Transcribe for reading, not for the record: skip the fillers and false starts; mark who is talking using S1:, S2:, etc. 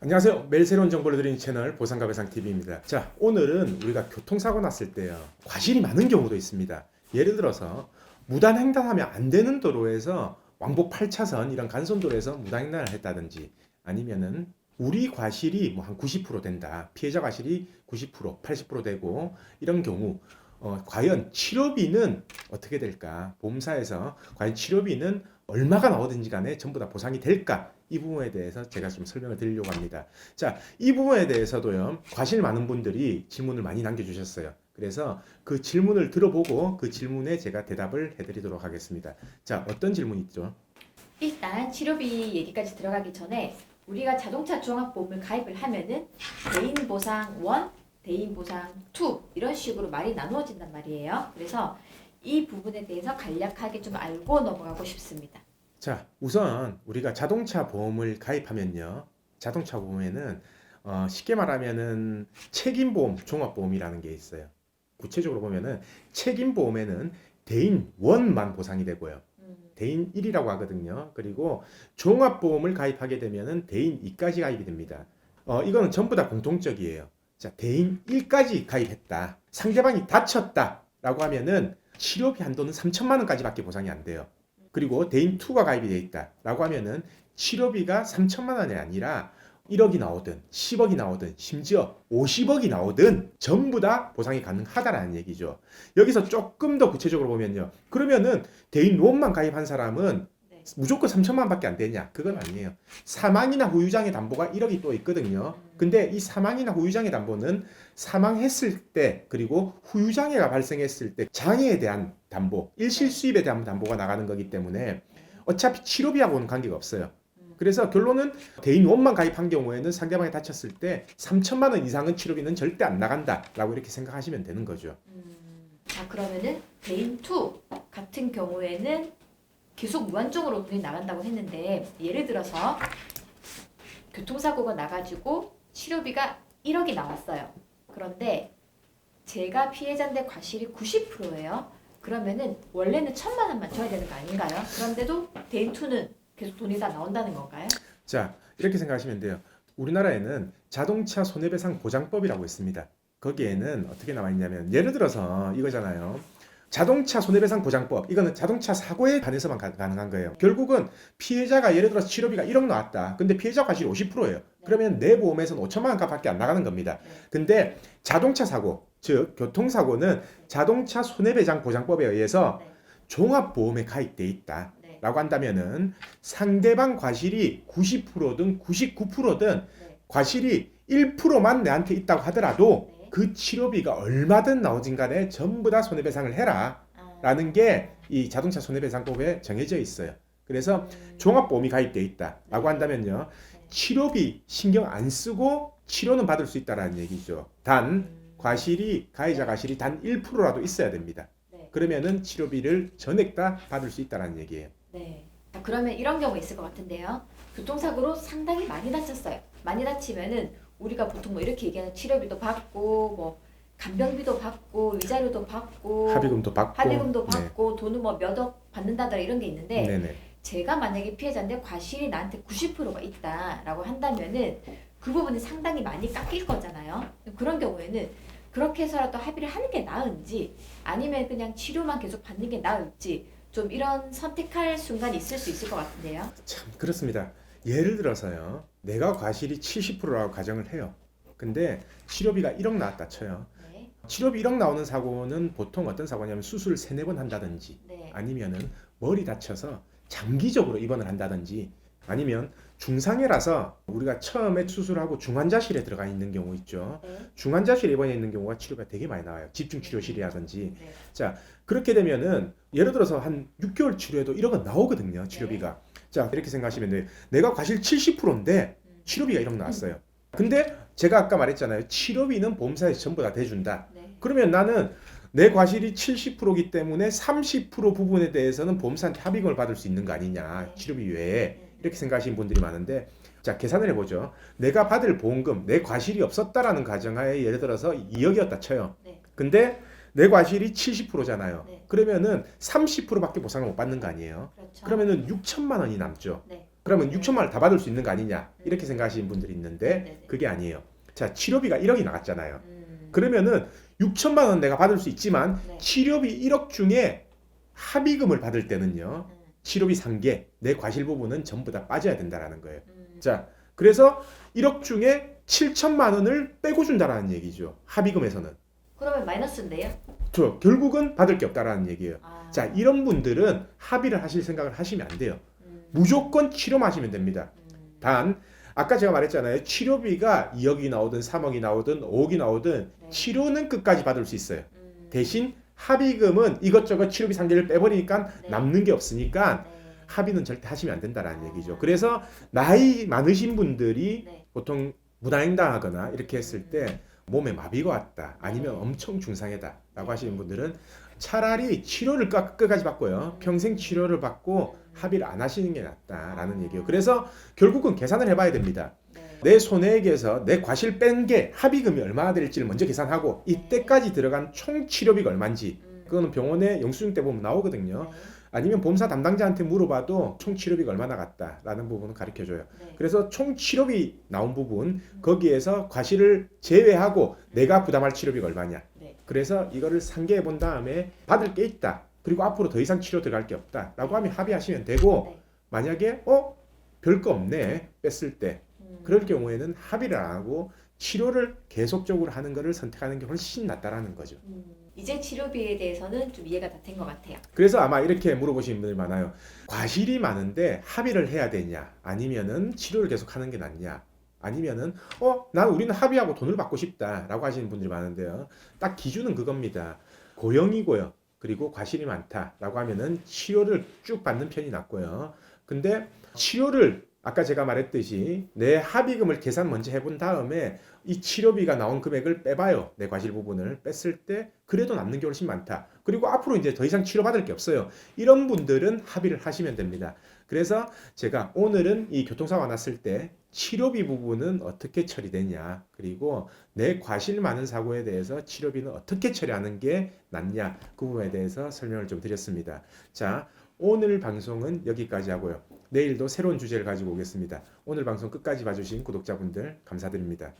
S1: 안녕하세요. 매일 새로운 정보를 드리는 채널 보상가배상TV입니다. 자, 오늘은 우리가 교통사고 났을 때요, 과실이 많은 경우도 있습니다. 예를 들어서 무단횡단하면 안 되는 도로에서 왕복 8차선 이런 간선도로에서 무단횡단을 했다든지, 아니면은 우리 과실이 뭐 한 90% 된다, 피해자 과실이 90%, 80% 되고 이런 경우 과연 치료비는 어떻게 될까? 보험사에서 과연 치료비는 얼마가 나오든지 간에 전부 다 보상이 될까? 이 부분에 대해서 제가 좀 설명을 드리려고 합니다. 자, 이 부분에 대해서도요, 과실 많은 분들이 질문을 많이 남겨주셨어요. 그래서 그 질문을 들어보고 그 질문에 제가 대답을 해드리도록 하겠습니다. 자, 어떤 질문 있죠?
S2: 일단 치료비 얘기까지 들어가기 전에 우리가 자동차 종합보험을 가입을 하면은 대인 보상 1, 대인 보상 2 이런 식으로 말이 나누어진단 말이에요. 그래서 이 부분에 대해서 간략하게 좀 알고 넘어가고 싶습니다.
S1: 자, 우선 우리가 자동차 보험을 가입하면요, 자동차 보험에는 쉽게 말하면은 책임보험, 종합보험이라는 게 있어요. 구체적으로 보면은 책임보험에는 대인 1만 보상이 되고요. 대인 1이라고 하거든요. 그리고 종합보험을 가입하게 되면은 대인 2까지 가입이 됩니다. 이거는 전부 다 공통적이에요. 자, 대인 1까지 가입했다. 상대방이 다쳤다라고 하면은 치료비 한도는 3천만 원까지밖에 보상이 안 돼요. 그리고 대인 2가 가입이 돼 있다라고 하면은 치료비가 3천만 원이 아니라 1억이 나오든 10억이 나오든 심지어 50억이 나오든 전부 다 보상이 가능하다라는 얘기죠. 여기서 조금 더 구체적으로 보면요, 그러면은 대인 로원만 가입한 사람은
S2: 네.
S1: 무조건 3천만 원밖에 안 되냐? 그건 아니에요. 사망이나 후유장애 담보가 1억이 또 있거든요. 근데 이 사망이나 후유장애 담보는 사망했을 때, 그리고 후유장애가 발생했을 때 장애에 대한 담보, 일실수입에 대한 담보가 나가는 거기 때문에 어차피 치료비하고는 관계가 없어요. 그래서 결론은 대인 원만 가입한 경우에는 상대방이 다쳤을 때 3천만 원 이상은 치료비는 절대 안 나간다라고 이렇게 생각하시면 되는 거죠.
S2: 자, 그러면은 대인 2 같은 경우에는 계속 무한정으로 돈이 나간다고 했는데, 예를 들어서 교통사고가 나가지고 치료비가 1억이 나왔어요. 그런데 제가 피해자인데 과실이 90%예요. 그러면은 원래는 1,000만 원만 줘야 되는 거 아닌가요? 그런데도 대인 2는 계속 돈이 다 나온다는 건가요?
S1: 자, 이렇게 생각하시면 돼요. 우리나라에는 자동차 손해배상 보장법이라고 있습니다. 거기에는 어떻게 나와 있냐면, 예를 들어서 이거잖아요. 자동차 손해배상 보장법, 이거는 자동차 사고에 관해서만 가능한 거예요. 결국은 피해자가 예를 들어서 치료비가 1억 나왔다. 근데 피해자 과실이 50%예요. 그러면 내 보험에서는 5천만 원값밖에 안 나가는 겁니다. 근데 자동차 사고, 즉 교통사고는 자동차 손해배상 보장법에 의해서 종합보험에 가입돼 있다 라고 한다면은 상대방 과실이 90%든 99%든 과실이 1%만 내한테 있다고 하더라도 그 치료비가 얼마든 나오진 간에 전부 다 손해배상을 해라 라는 게 이 자동차 손해배상법에 정해져 있어요. 그래서 종합보험이 가입돼 있다라고 한다면요, 치료비 신경 안 쓰고 치료는 받을 수 있다라는 얘기죠. 단 과실이, 가해자 과실이 단 1%라도 있어야 됩니다. 그러면은 치료비를 전액 다 받을 수 있다라는 얘기예요.
S2: 네. 자, 그러면 이런 경우 있을 것 같은데요. 교통사고로 상당히 많이 다쳤어요. 많이 다치면은 우리가 보통 뭐 이렇게 얘기하는 치료비도 받고, 뭐 간병비도 받고, 위자료도 받고,
S1: 합의금도
S2: 합의금도
S1: 받고,
S2: 받고, 돈은 뭐 몇 억 받는다더라 이런 게 있는데,
S1: 네네.
S2: 제가 만약에 피해자인데 과실이 나한테 90%가 있다라고 한다면은 그 부분이 상당히 많이 깎일 거잖아요. 그런 경우에는 그렇게 해서라도 합의를 하는 게 나은지, 아니면 그냥 치료만 계속 받는 게 나을지, 좀 이런 선택할 순간이 있을 수 있을 것 같은데요.
S1: 참 그렇습니다. 예를 들어서요, 내가 과실이 70%라고 가정을 해요. 근데 치료비가 1억 나왔다 쳐요.
S2: 네.
S1: 치료비 1억 나오는 사고는 보통 어떤 사고냐면 수술 3-4번 한다든지,
S2: 네.
S1: 아니면은 머리 다쳐서 장기적으로 입원을 한다든지, 아니면 중상해라서 우리가 처음에 수술하고 중환자실에 들어가 있는 경우 있죠.
S2: 네.
S1: 중환자실에 입원해 있는 경우가 치료가 되게 많이 나와요. 집중치료실이라든지.
S2: 네.
S1: 자, 그렇게 되면은 예를 들어서 한 6개월 치료해도 1억은 나오거든요, 치료비가. 자, 이렇게 생각하시면 돼요. 내가 과실 70%인데 치료비가 1억 나왔어요. 근데 제가 아까 말했잖아요. 치료비는 보험사에서 전부 다 대준다.
S2: 네.
S1: 그러면 나는 내 과실이 70%이기 때문에 30% 부분에 대해서는 보험사한테 합의금을 받을 수 있는 거 아니냐, 치료비 외에. 이렇게 생각하시는 분들이 많은데, 자, 계산을 해보죠. 내가 받을 보험금, 내 과실이 없었다라는 가정하에 예를 들어서 2억이었다 쳐요. 근데 내 과실이 70%잖아요.
S2: 네.
S1: 그러면은 30%밖에 보상을 못 받는 거 아니에요.
S2: 그렇죠.
S1: 그러면은 6천만 원이 남죠.
S2: 네.
S1: 그러면 6천만 원을 다 받을 수 있는 거 아니냐 이렇게 생각하시는 분들이 있는데
S2: 네네.
S1: 그게 아니에요. 자, 치료비가 1억이 나갔잖아요.
S2: 음.
S1: 그러면은 6천만 원 내가 받을 수 있지만
S2: 네.
S1: 치료비 1억 중에 합의금을 받을 때는요.
S2: 음.
S1: 치료비 상계, 내 과실 부분은 전부 다 빠져야 된다라는 거예요.
S2: 음.
S1: 자, 그래서 1억 중에 7천만 원을 빼고 준다라는 얘기죠. 합의금에서는.
S2: 그러면 마이너스인데요?
S1: 결국은 받을 게 없다라는 얘기예요.
S2: 아.
S1: 자, 이런 분들은 합의를 하실 생각을 하시면 안 돼요. 무조건 치료만 하시면 됩니다. 단 아까 제가 말했잖아요. 치료비가 2억이 나오든 3억이 나오든 5억이 나오든
S2: 네.
S1: 치료는 끝까지 받을 수 있어요. 대신 합의금은 이것저것 치료비 상계를 빼버리니까
S2: 네.
S1: 남는 게 없으니까
S2: 네.
S1: 합의는 절대 하시면 안 된다라는 얘기죠. 그래서 나이 많으신 분들이
S2: 네.
S1: 보통 무단횡단하거나 이렇게 했을 때 몸에 마비가 왔다 아니면
S2: 네.
S1: 엄청 중상해다 라고
S2: 네.
S1: 하시는 분들은 차라리 치료를 끝까지 받고요. 평생 치료를 받고 합의를 안 하시는 게 낫다라는 얘기예요. 그래서 결국은 계산을 해봐야 됩니다.
S2: 네.
S1: 내 손해액에서 내 과실 뺀 게 합의금이 얼마나 될지를 먼저 계산하고 이때까지 들어간 총 치료비가 얼마인지 그거는 병원에 영수증 때 보면 나오거든요.
S2: 네.
S1: 아니면 보험사 담당자한테 물어봐도 총 치료비가 얼마나 갔다라는 부분을 가르쳐줘요.
S2: 네.
S1: 그래서 총 치료비 나온 부분 거기에서 과실을 제외하고 내가 부담할 치료비가 얼마냐.
S2: 네.
S1: 그래서 이거를 상계해 본 다음에 받을 게 있다. 그리고 앞으로 더 이상 치료 들어갈 게 없다라고 하면 합의하시면 되고
S2: 네.
S1: 만약에 별 거 없네 뺐을 때 그럴 경우에는 합의를 안 하고 치료를 계속적으로 하는 것을 선택하는 게 훨씬 낫다라는 거죠.
S2: 이제 치료비에 대해서는 좀 이해가 다 된 것 같아요.
S1: 그래서 아마 이렇게 물어보시는 분들이 많아요. 과실이 많은데 합의를 해야 되냐? 아니면은 치료를 계속 하는 게 낫냐? 아니면은 난 우리는 합의하고 돈을 받고 싶다라고 하시는 분들이 많은데요. 딱 기준은 그겁니다. 고형이고요. 그리고 과실이 많다라고 하면은 치료를 쭉 받는 편이 낫고요. 근데 치료를 아까 제가 말했듯이 내 합의금을 계산 먼저 해본 다음에 이 치료비가 나온 금액을 빼봐요. 내 과실 부분을 뺐을 때 그래도 남는 게 훨씬 많다. 그리고 앞으로 이제 더 이상 치료받을 게 없어요. 이런 분들은 합의를 하시면 됩니다. 그래서 제가 오늘은 이 교통사고가 났을 때 치료비 부분은 어떻게 처리되냐, 그리고 내 과실 많은 사고에 대해서 치료비는 어떻게 처리하는 게 낫냐, 그 부분에 대해서 설명을 좀 드렸습니다. 자, 오늘 방송은 여기까지 하고요. 내일도 새로운 주제를 가지고 오겠습니다. 오늘 방송 끝까지 봐주신 구독자분들 감사드립니다.